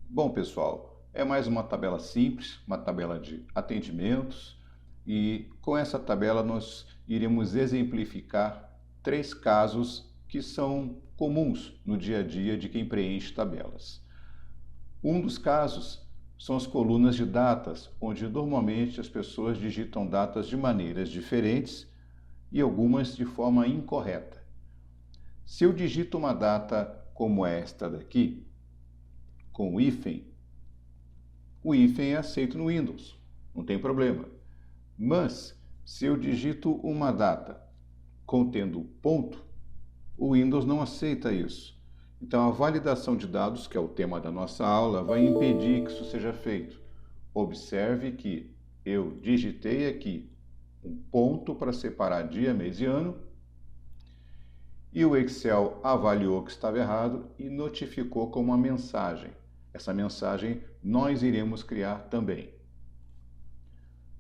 Bom, pessoal, é mais uma tabela simples, uma tabela de atendimentos, e com essa tabela nós iremos exemplificar três casos que são comuns no dia a dia de quem preenche tabelas. Um dos casos são as colunas de datas, onde normalmente as pessoas digitam datas de maneiras diferentes e algumas de forma incorreta. Se eu digito uma data como esta daqui, com o hífen é aceito no Windows, não tem problema. Mas, se eu digito uma data contendo ponto, o Windows não aceita isso. Então, a validação de dados, que é o tema da nossa aula, vai impedir que isso seja feito. Observe que eu digitei aqui um ponto para separar dia, mês e ano, e o Excel avaliou que estava errado e notificou com uma mensagem. Essa mensagem nós iremos criar também.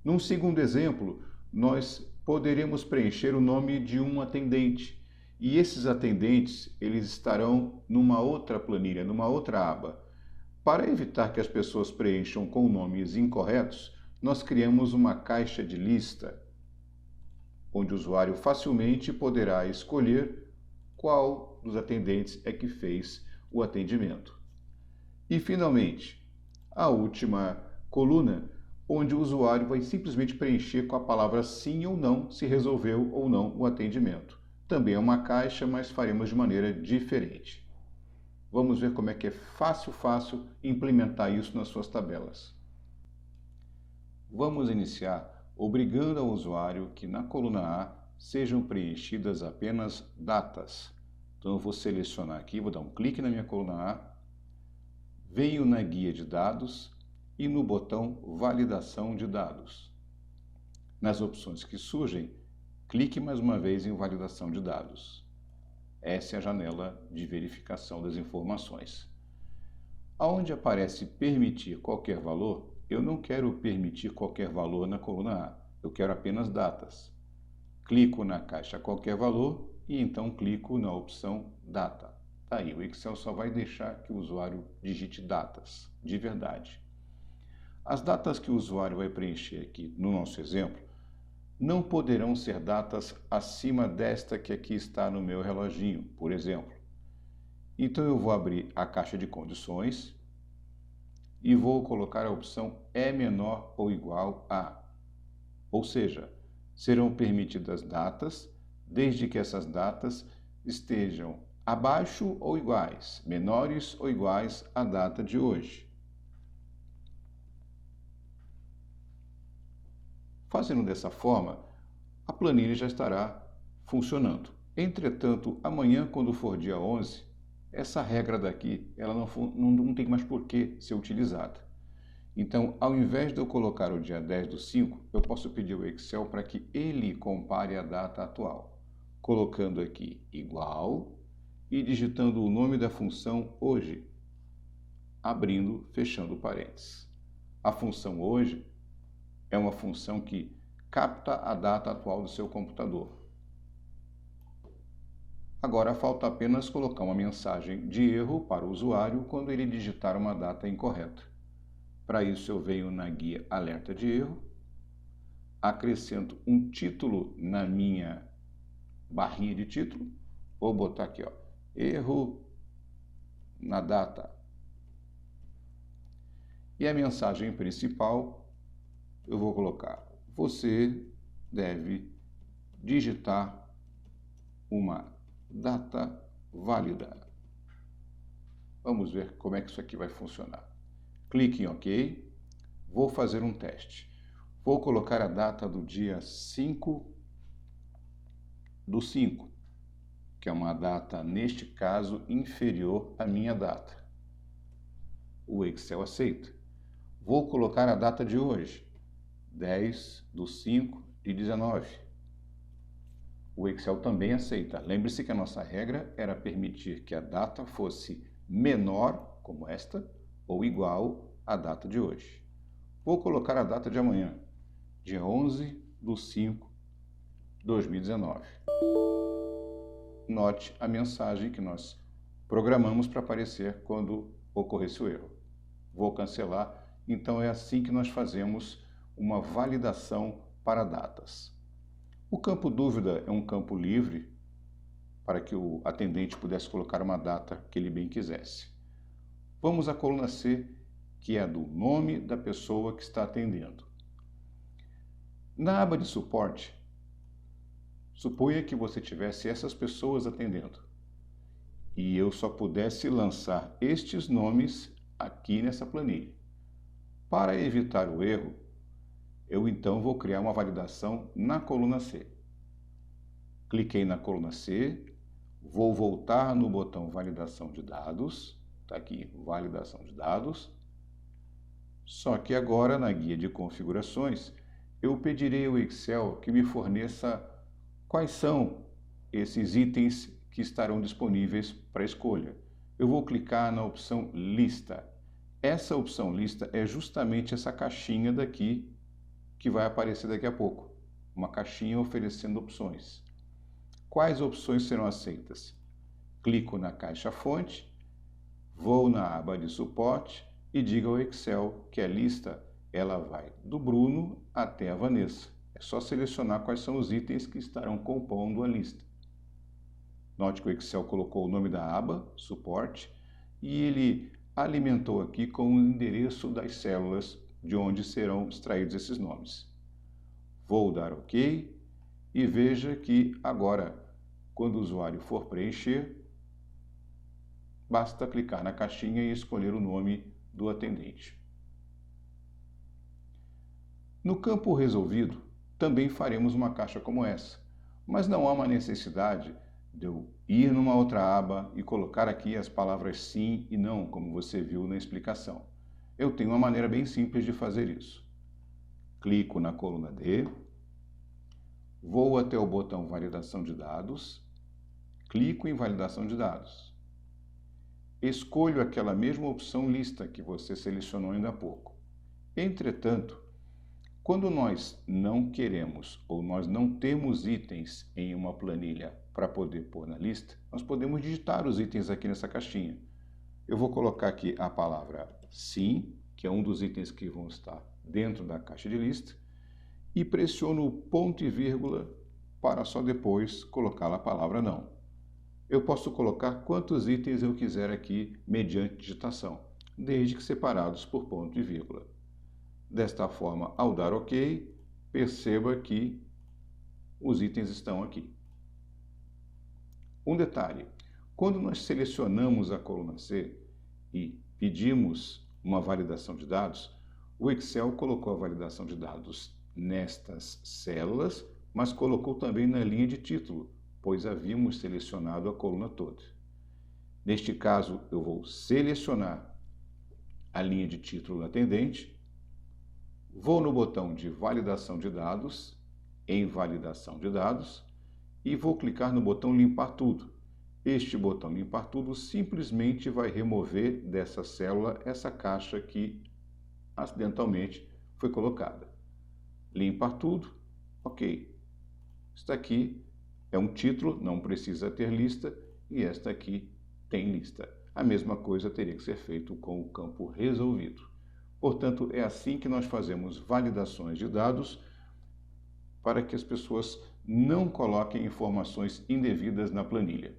Num segundo exemplo, nós poderemos preencher o nome de um atendente. E esses atendentes, eles estarão numa outra planilha, numa outra aba. Para evitar que as pessoas preencham com nomes incorretos, nós criamos uma caixa de lista, onde o usuário facilmente poderá escolher qual dos atendentes é que fez o atendimento. E, finalmente, a última coluna, onde o usuário vai simplesmente preencher com a palavra sim ou não se resolveu ou não o atendimento. Também é uma caixa, mas faremos de maneira diferente. Vamos ver como é que é fácil implementar isso nas suas tabelas. Vamos iniciar obrigando ao usuário que na coluna A sejam preenchidas apenas datas. Então eu vou selecionar aqui, vou dar um clique na minha coluna A, venho na guia de dados e no botão validação de dados. Nas opções que surgem, clique mais uma vez em validação de dados. Essa é a janela de verificação das informações. Aonde aparece permitir qualquer valor, eu não quero permitir qualquer valor na coluna A, eu quero apenas datas. Clico na caixa qualquer valor e então clico na opção data. Tá aí, o Excel só vai deixar que o usuário digite datas, de verdade. As datas que o usuário vai preencher aqui no nosso exemplo não poderão ser datas acima desta que aqui está no meu reloginho, por exemplo. Então eu vou abrir a caixa de condições e vou colocar a opção é menor ou igual a. Ou seja, serão permitidas datas, desde que essas datas estejam abaixo ou iguais, menores ou iguais à data de hoje. Fazendo dessa forma, a planilha já estará funcionando. Entretanto, amanhã, quando for dia 11, essa regra daqui ela não tem mais por que ser utilizada. Então, ao invés de eu colocar o dia 10/5, eu posso pedir ao Excel para que ele compare a data atual, colocando aqui igual e digitando o nome da função hoje, abrindo, fechando parênteses. A função hoje é uma função que capta a data atual do seu computador. Agora falta apenas colocar uma mensagem de erro para o usuário quando ele digitar uma data incorreta. Para isso eu venho na guia alerta de erro, acrescento um título na minha barrinha de título, vou botar aqui, ó, erro na data. E a mensagem principal eu vou colocar: você deve digitar uma data válida. Vamos ver como é que isso aqui vai funcionar. Clique em OK. Vou fazer um teste. Vou colocar a data do dia 5/5, que é uma data, neste caso, inferior à minha data. O Excel aceita. Vou colocar a data de hoje, 10/5/19. O Excel também aceita. Lembre-se que a nossa regra era permitir que a data fosse menor, como esta, ou igual à data de hoje. Vou colocar a data de amanhã, dia 11/5/2019. Note a mensagem que nós programamos para aparecer quando ocorresse o erro. vou cancelar. Então é assim que nós fazemos uma validação para datas. O campo dúvida é um campo livre para que o atendente pudesse colocar uma data que ele bem quisesse. Vamos à coluna C, que é a do nome da pessoa que está atendendo. Na aba de suporte, suponha que você tivesse essas pessoas atendendo e eu só pudesse lançar estes nomes aqui nessa planilha. Para evitar o erro, eu então vou criar uma validação na coluna C. Cliquei na coluna C, vou voltar no botão validação de dados, está aqui, validação de dados. Só que agora na guia de configurações, eu pedirei ao Excel que me forneça quais são esses itens que estarão disponíveis para escolha. Eu vou clicar na opção lista. Essa opção lista é justamente essa caixinha daqui que vai aparecer daqui a pouco. Uma caixinha oferecendo opções. Quais opções serão aceitas? Clico na caixa fonte, vou na aba de suporte e digo ao Excel que a lista ela vai do Bruno até a Vanessa. É só selecionar quais são os itens que estarão compondo a lista. Note que o Excel colocou o nome da aba, suporte, e ele alimentou aqui com o endereço das células de onde serão extraídos esses nomes. Vou dar OK e veja que agora, quando o usuário for preencher, basta clicar na caixinha e escolher o nome do atendente. No campo resolvido, também faremos uma caixa como essa, mas não há uma necessidade de eu ir numa outra aba e colocar aqui as palavras sim e não, como você viu na explicação. Eu tenho uma maneira bem simples de fazer isso. Clico na coluna D, vou até o botão validação de dados, clico em validação de dados. Escolho aquela mesma opção lista que você selecionou ainda há pouco. Entretanto, quando nós não queremos ou nós não temos itens em uma planilha para poder pôr na lista, nós podemos digitar os itens aqui nessa caixinha. Eu vou colocar aqui a palavra sim, que é um dos itens que vão estar dentro da caixa de lista, e pressiono o ponto e vírgula para só depois colocar a palavra não. Eu posso colocar quantos itens eu quiser aqui mediante digitação, desde que separados por ponto e vírgula. Desta forma, ao dar OK, perceba que os itens estão aqui. Um detalhe, quando nós selecionamos a coluna C e pedimos uma validação de dados, o Excel colocou a validação de dados nestas células, mas colocou também na linha de título, pois havíamos selecionado a coluna toda. Neste caso, eu vou selecionar a linha de título do atendente, vou no botão de validação de dados, em validação de dados, e vou clicar no botão limpar tudo. Este botão limpar tudo simplesmente vai remover dessa célula essa caixa que acidentalmente foi colocada. Limpar tudo, OK. Está aqui é um título, não precisa ter lista, e esta aqui tem lista. A mesma coisa teria que ser feito com o campo resolvido. Portanto, é assim que nós fazemos validações de dados para que as pessoas não coloquem informações indevidas na planilha.